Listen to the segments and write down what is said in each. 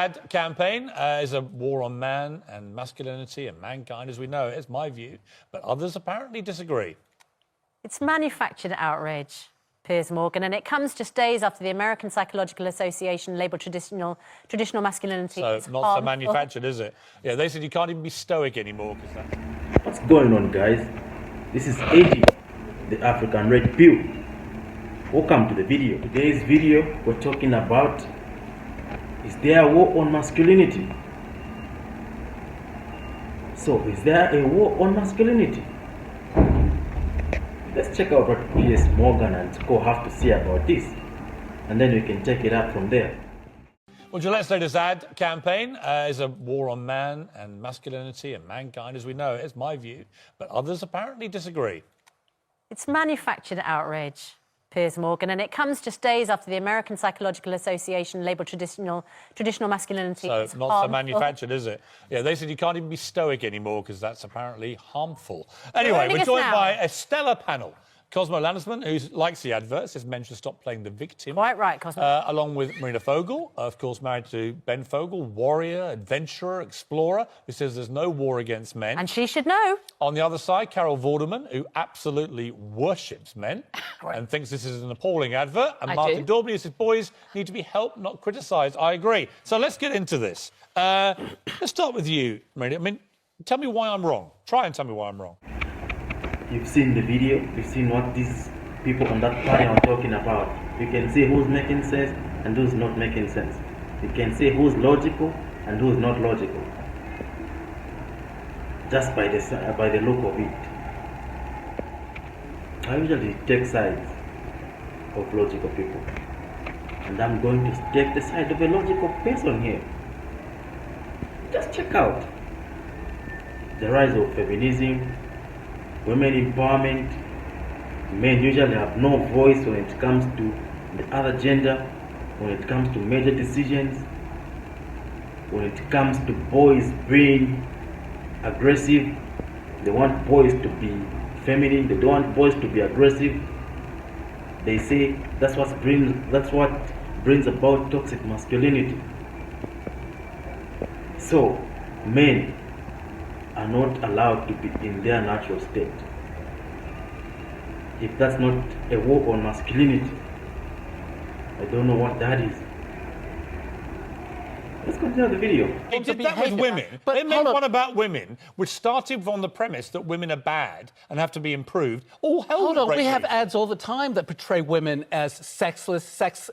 ad campaign is a war on man and masculinity and mankind as we know it. It's my view, but others apparently disagree. It's manufactured outrage, Piers Morgan, and it comes just days after the American Psychological Association labelled traditional masculinity So as not so harmful. manufactured, is it? Yeah, they said you can't even be stoic anymore. What's going on, guys? This is AG, the African Red Pill. Welcome to the video. Today's video, we're talking about, is there a war on masculinity? So, is there a war on masculinity? Let's check out what Piers Morgan and Co have to say about this, and then we can take it up from there. Well, Gillette's latest ad campaign is a war on man and masculinity and mankind as we know it. It's my view, but others apparently disagree. It's manufactured outrage, Piers Morgan, and it comes just days after the American Psychological Association labelled traditional masculinity So as not harmful. so manufactured, is it? Yeah, they said you can't even be stoic anymore because that's apparently harmful. Anyway, Joining we're us joined now. by a stellar panel. Cosmo Landesman, who likes the adverts, says men should stop playing the victim. Quite right, Cosmo. Along with Marina Fogel, of course married to Ben Fogel, warrior, adventurer, explorer, who says there's no war against men. And she should know. On the other side, Carol Vorderman, who absolutely worships men and thinks this is an appalling advert. And Martin Daubney, who says boys need to be helped, not criticised. I agree. So let's get into this. Let's start with you, Marina. I mean, tell me why I'm wrong. Try and tell me why I'm wrong. You've seen the video, you've seen what these people on that panel are talking about. You can see who's making sense and who's not making sense. You can see who's logical and who's not logical. Just by the look of it. I usually take sides of logical people. And I'm going to take the side of a logical person here. Just check out the rise of feminism, women empowerment. Men usually have no voice when it comes to the other gender, when it comes to major decisions, when it comes to boys being aggressive. They want boys to be feminine, they don't want boys to be aggressive. They say that's what brings about toxic masculinity. So men are not allowed to be in their natural state. If that's not a war on masculinity, I don't know what that is. Let's continue the video. They did that with women. But They made one about women, which started from the premise that women are bad and have to be improved. All hell Hold on, break we have loose. ads all the time that portray women as sexless, sex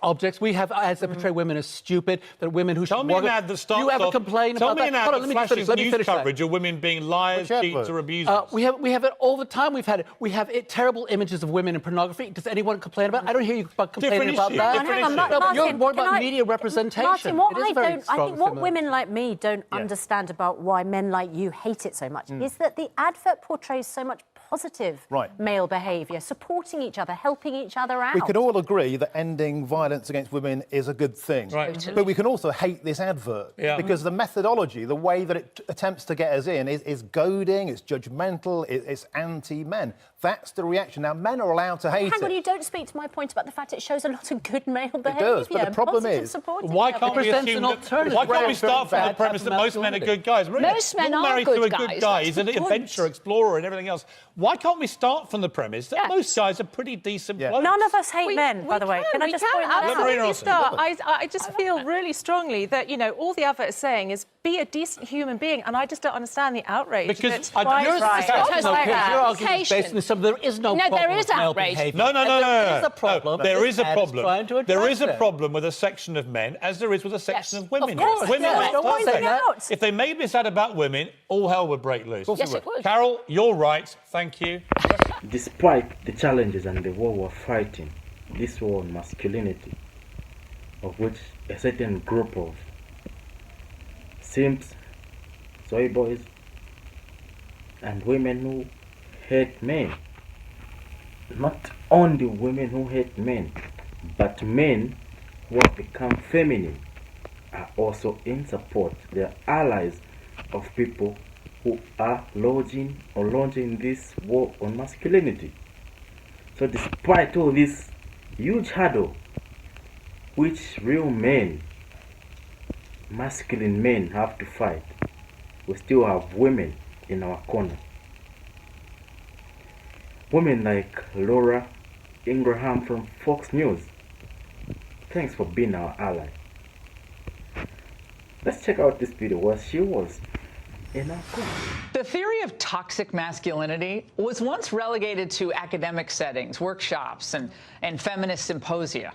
objects. We have ads that portray women as stupid, that women who Tell should me work. an ad that starts You ever off- complain Tell about me that? an ad Hold on, that let me flashes finish news that. coverage of women being liars, cheats, or abusers. We have it all the time. We've had it. We have terrible images of women in pornography. Does anyone complain about it? I don't hear you complaining Different about issue, that. different Hang on, issue. Martin, No, but you're more can about I- media representation. Martin, what It is I very don't, I strong think what feminine. women like me don't understand about why men like you hate it so much is that the advert portrays so much positive male behaviour, supporting each other, helping each other out. We can all agree that ending violence against women is a good thing. Right. But we can also hate this advert because the methodology, the way that it attempts to get us in is goading, it's judgmental, it's anti-men. That's the reaction. Now, men are allowed to hate Hang on, it. you don't speak to my point about the fact it shows a lot of good male behaviour. does, but the problem positive is, supporting Why each can't other. we Represents assume an that, alternative why can't we way of start from the bad premise that most men are good guys? Most men You're are married good to a good guys, guy. that's He's the an point. adventurer, explorer, and everything else. Why can't we start from the premise that most guys are pretty decent blokes? None of us hate men, by the way. Can I just point that out? Marina absolutely Olsen. start. I just feel really strongly that, you know, all the advert is saying is be a decent human being, and I just don't understand the outrage. Because that- yours is right. the- Because No, like Piers, your argument is application. based on this. There is no No, problem there is with male outrage. behaviour. No. There is a problem. There is a This ad problem. trying to There address is a it. problem with a section of men, as there is with a section Yes, of women. of course. Women Yes, are don't say perfect. that. If they made this ad about women, all hell would break loose. Yes, it would. Carol, you're right. Thank you. Despite the challenges and the war we're fighting, this war on masculinity, of which a certain group of simps, soy boys, and women who hate men, not only women who hate men, but men who have become feminine are also in support. They are allies of people who are launching this war on masculinity. So despite all this huge hurdle, which real men masculine men have to fight, we still have women in our corner. Women like Laura Ingraham from Fox News. Thanks for being our ally. Let's check out this video where she was in our corner. The theory of toxic masculinity was once relegated to academic settings, workshops, and feminist symposia.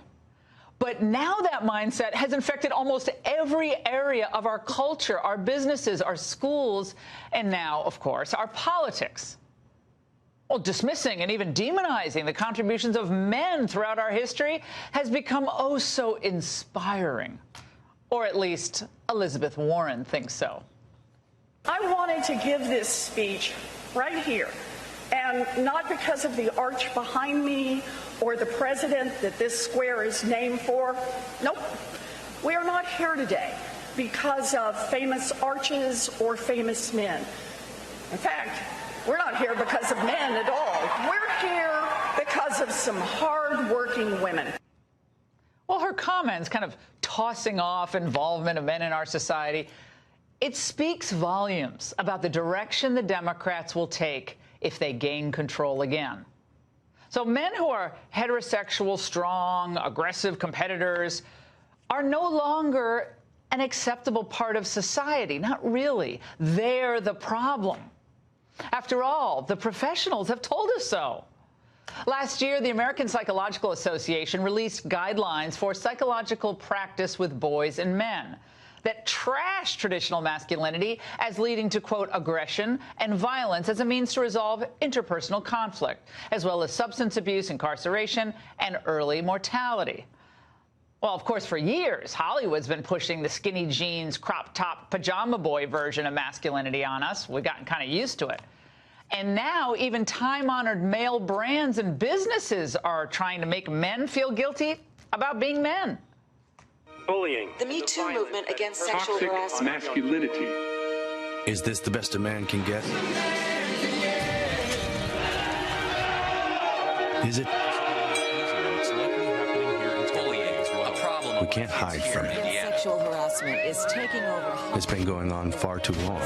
But now that mindset has infected almost every area of our culture, our businesses, our schools, and now, of course, our politics. Well, dismissing and even demonizing the contributions of men throughout our history has become oh so inspiring. Or at least Elizabeth Warren thinks so. I wanted to give this speech right here, and not because of the arch behind me or the president that this square is named for. Nope. We are not here today because of famous arches or famous men. In fact, we're not here because of men at all. We're here because of some hard-working women. Well, her comments kind of tossing off involvement of men in our society, it speaks volumes about the direction the Democrats will take if they gain control again. So men who are heterosexual, strong, aggressive competitors are no longer an acceptable part of society. Not really. They're the problem. After all, the professionals have told us so. Last year, the American Psychological Association released guidelines for psychological practice with boys and men that trash traditional masculinity as leading to, quote, aggression and violence as a means to resolve interpersonal conflict, as well as substance abuse, incarceration, and early mortality. Well, of course, for years, Hollywood's been pushing the skinny jeans, crop top, pajama boy version of masculinity on us. We've gotten kind of used to it. And now even time-honored male brands and businesses are trying to make men feel guilty about being men. Bullying. The Me Too movement against sexual harassment. Masculinity. Is this the best a man can get? Is it? We can't hide from it. Sexual harassment is taking over. It's been going on far too long.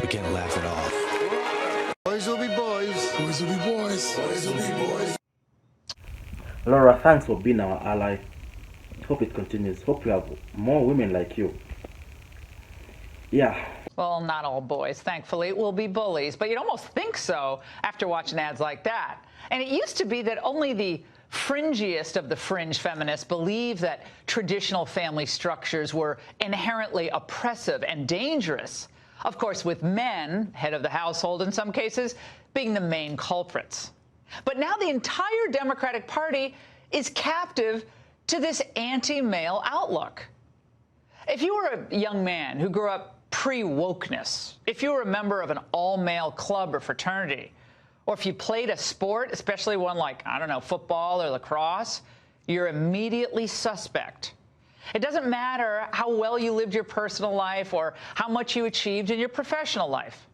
We can't laugh it off. Boys will be boys. Boys will be boys. Boys will be boys. Laura, thanks for being our ally. Hope it continues. Hope we have more women like you. Yeah. Well, not all boys, thankfully, will be bullies, but you'd almost think so after watching ads like that. And it used to be that only the fringiest of the fringe feminists believed that traditional family structures were inherently oppressive and dangerous. Of course, with men, head of the household in some cases, being the main culprits. But now the entire Democratic Party is captive to this anti-male outlook. If you were a young man who grew up pre-wokeness, if you were a member of an all-male club or fraternity, or if you played a sport, especially one like, I don't know, football or lacrosse, you're immediately suspect. It doesn't matter how well you lived your personal life or how much you achieved in your professional life.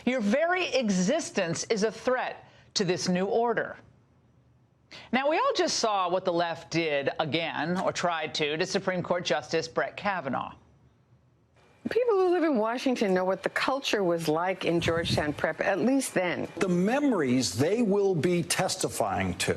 Your very existence is a threat to this new order. Now, we all just saw what the left did again, or tried to Supreme Court Justice Brett Kavanaugh. People who live in Washington know what the culture was like in Georgetown Prep, at least then. The memories they will be testifying to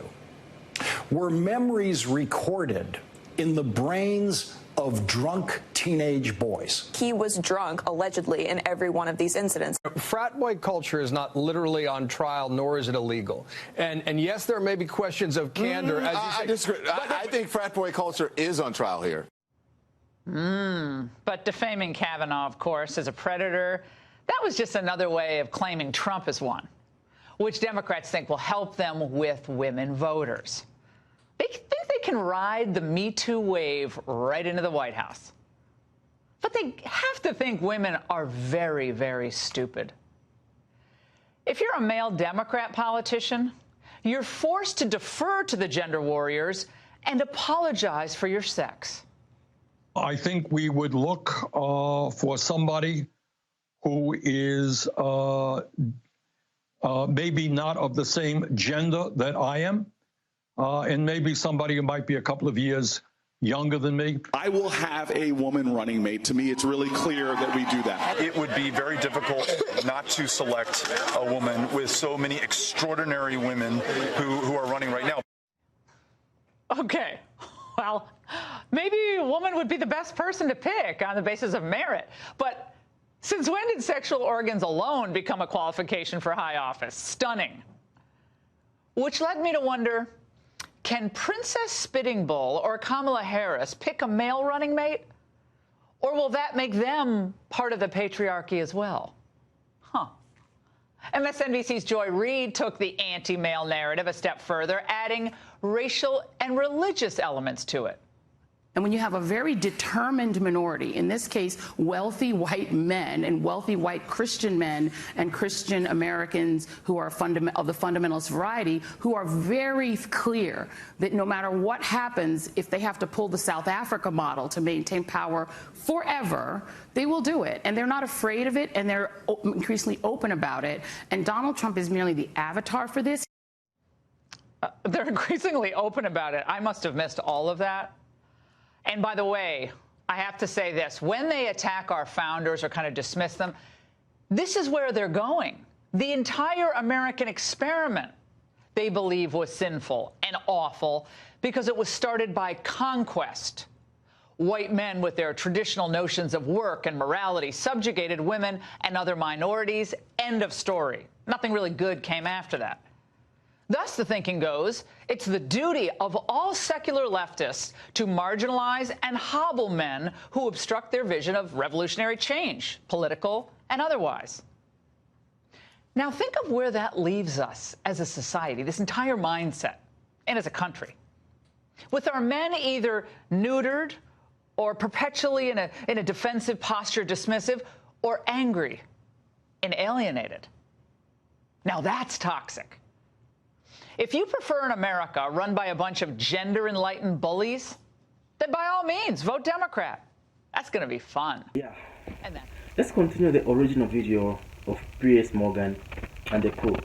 were memories recorded in the brains of drunk teenage boys. He was drunk, allegedly, in every one of these incidents. Frat boy culture is not literally on trial, nor is it illegal. And yes, there may be questions of candor. As you say. I disagree. I think frat boy culture is on trial here. But defaming Kavanaugh, of course, as a predator, that was just another way of claiming Trump as one, which Democrats think will help them with women voters. They think they can ride the Me Too wave right into the White House. But they have to think women are very, very stupid. If you're a male Democrat politician, you're forced to defer to the gender warriors and apologize for your sex. I think we would look for somebody who is maybe not of the same gender that I am, and maybe somebody who might be a couple of years younger than me? I will have a woman running mate. To me, it's really clear that we do that. It would be very difficult not to select a woman with so many extraordinary women who are running right now. Okay, well, maybe a woman would be the best person to pick on the basis of merit. But since when did sexual organs alone become a qualification for high office? Stunning. Which led me to wonder, can Princess Spitting Bull or Kamala Harris pick a male running mate? Or will that make them part of the patriarchy as well? Huh. MSNBC's Joy Reid took the anti-male narrative a step further, adding racial and religious elements to it. And when you have a very determined minority, in this case, wealthy white men and wealthy white Christian men and Christian Americans who are of the fundamentalist variety, who are very clear that no matter what happens, if they have to pull the South Africa model to maintain power forever, they will do it. And they're not afraid of it, and they're increasingly open about it. And Donald Trump is merely the avatar for this. They're increasingly open about it. I must have missed all of that. And by the way, I have to say this. When they attack our founders or kind of dismiss them, this is where they're going. The entire American experiment, they believe, was sinful and awful because it was started by conquest. White men with their traditional notions of work and morality subjugated women and other minorities. End of story. Nothing really good came after that. Thus, the thinking goes, it's the duty of all secular leftists to marginalize and hobble men who obstruct their vision of revolutionary change, political and otherwise. Now, think of where that leaves us as a society, this entire mindset, and as a country. With our men either neutered or perpetually in a defensive posture, dismissive, or angry and alienated. Now, that's toxic. If you prefer an America run by a bunch of gender-enlightened bullies, then by all means, vote Democrat. That's going to be fun. Yeah. And then, let's continue the original video of Piers Morgan and the crew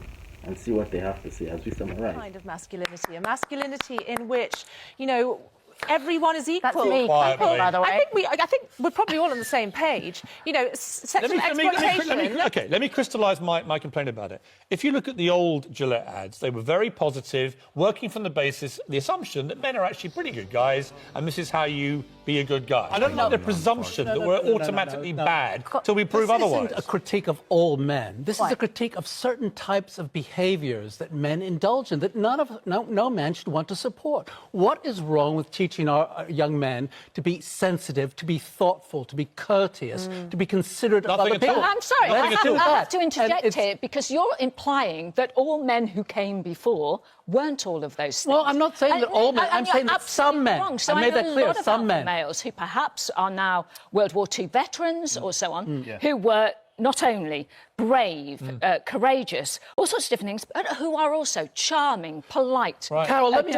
and see what they have to say as we summarize. Kind of masculinity, a masculinity in which, you know, everyone is equal. That's me, by the way. I think we're probably all on the same page. You know, sexual exploitation. Let me crystallise my complaint about it. If you look at the old Gillette ads, they were very positive, working from the assumption that men are actually pretty good guys, and this is how you be a good guy. I don't like the presumption that we're automatically bad till we prove otherwise. This isn't a critique of all men. This is a critique of certain types of behaviours that men indulge in that no man should want to support. What is wrong with teaching our young men to be sensitive, to be thoughtful, to be courteous, to be considerate of other people? I'm sorry, I have to interject here because you're implying that all men who came before weren't all of those things. Well, I'm not saying that all men. I'm saying that some men. Wrong. So I made that clear. Some men. Males who perhaps are now World War II veterans or so on, who were not only brave, courageous, all sorts of different things, but who are also charming, polite. Right. Carol, let me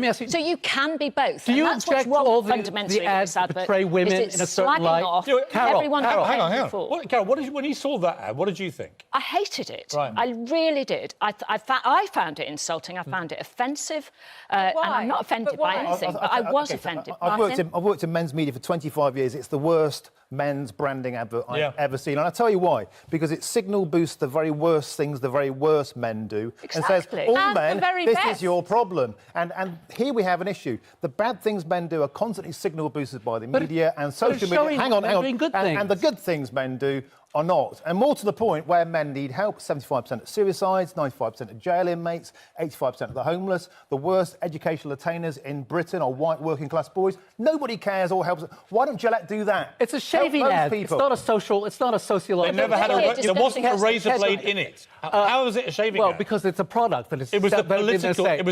ask you. So you can be both. Do you that's object what's wrong to all fundamentally the ads that portray women in a certain light? Carol, hang on. Carol, when you saw that ad, what did you think? I hated it. Right. I really did. I found it insulting. I found it offensive. And I'm not offended by anything, but I was offended. I've worked in men's media for 25 years. It's the worst men's branding advert I've ever seen. And I tell you why. Because it signal boosts the very worst things the very worst men do. Exactly. And says, all and men, this best. is your problem. And here we have an issue. The bad things men do are constantly signal boosted by the media and social media. Hang on. And the good things men do are not. And more to the point, where men need help, 75% of suicides, 95% of jail inmates, 85% of the homeless, the worst educational attainers in Britain are white working class boys. Nobody cares or helps. Why don't Gillette do that? It's a shaving ad. It's not a sociological. There wasn't a razor blade in it. How was it a shaving ad? Well, because it's a product that is. It was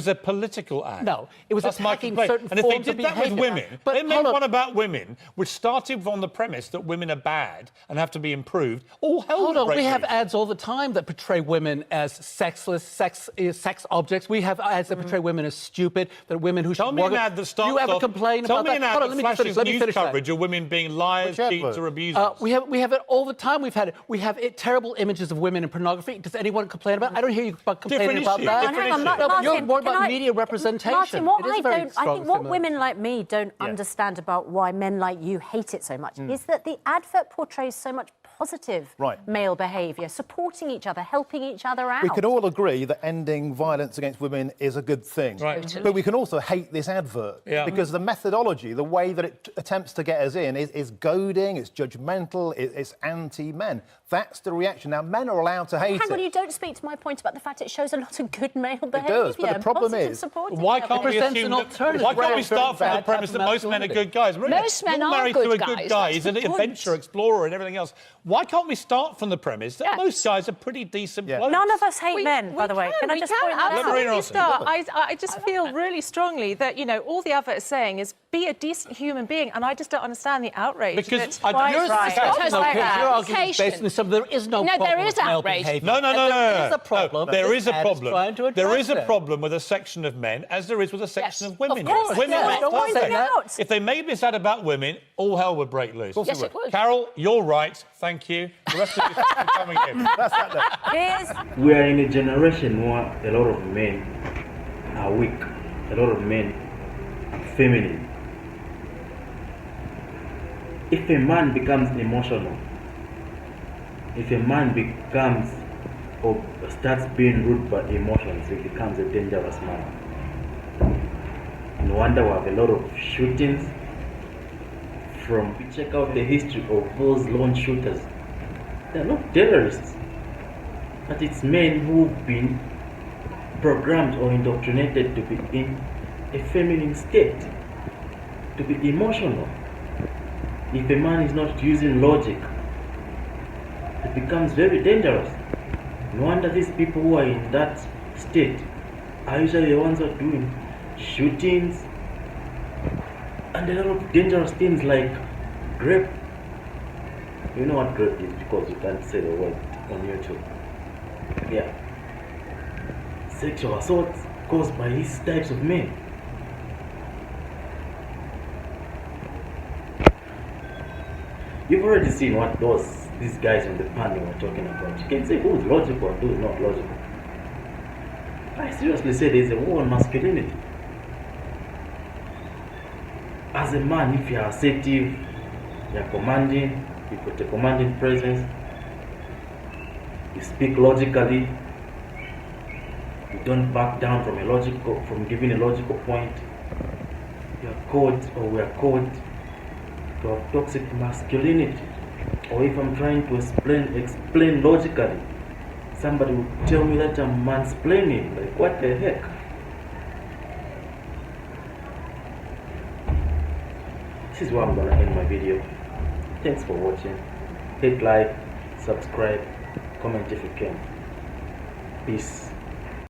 a political ad. No, it was attacking certain forms of behaviour. And if they did that with women, they made one about women, which started on the premise that women are bad and have to be improved. proved, all hell Hold would on, break we have loose. ads all the time that portray women as sexless, sex objects. We have ads that portray women as stupid, that women who Tell should me work... an ad that starts You ever off... complain Tell about me that? an ad Hold on, that let me flashes finish. Let me news finish coverage that. of women being liars, cheats, or abusers. We have it all the time. We have terrible images of women in pornography. Does anyone complain about? I don't hear you complaining about that. Martin, you're more about media representation. Martin, I think what women like me don't understand about why men like you hate it so much is that the advert portrays so much positive male behaviour, supporting each other, helping each other out. We can all agree that ending violence against women is a good thing. Right. Totally. But we can also hate this advert because the methodology, the way that it attempts to get us in is goading, it's judgmental, it's anti-men. That's the reaction. Now, men are allowed to hate it. Hang on, you don't speak to my point about the fact it shows a lot of good male behaviour. It does, but the problem is... Why can't we assume that... Why can't we start from the premise that most men are good guys? Most men are married good to a guys. good guy. He's an adventure explorer and everything else. Why can't we start from the premise that most guys are pretty decent blokes? None of us hate men, by the way. Can I just point that out? Absolutely start. I just feel really strongly that, you know, all the advert is saying is be a decent human being, and I just don't understand the outrage. Because Your argument is based on something. There is no problem there is with male outrage. behaviour. No. There is a problem. There is a problem. Trying to There is a address it. problem with a section of men, as there is with a section of women. Of course, Women yes. are Don't say perfect. that. If they made this ad about women, all hell would break loose. Yes, it would. Carol, you're right. Thank you. The rest of you are coming in. That's that. We are in a generation where a lot of men are weak, a lot of men are feminine. If a man becomes emotional, if a man becomes or starts being ruled by emotions, he becomes a dangerous man. No wonder we have a lot of shootings. Check out the history of those lone shooters. They're not terrorists, but it's men who've been programmed or indoctrinated to be in a feminine state, to be emotional. If a man is not using logic, it becomes very dangerous. No wonder these people who are in that state are usually the ones who are doing shootings and a lot of dangerous things like rape. You know what rape is because you can't say the word on YouTube. Yeah. Sexual assaults caused by these types of men. You've already seen what these guys on the panel were talking about. You can say who's logical and who's not logical. I seriously say there's a war on masculinity. As a man, if you're assertive, you're commanding, you put a commanding presence, you speak logically, you don't back down from giving a logical point, you are called, or we are called, to have toxic masculinity. Or if I'm trying to explain logically, somebody will tell me that I'm mansplaining. Like, what the heck? This is where I'm gonna end my video. Thanks for watching. Hit like, subscribe, comment if you can. Peace.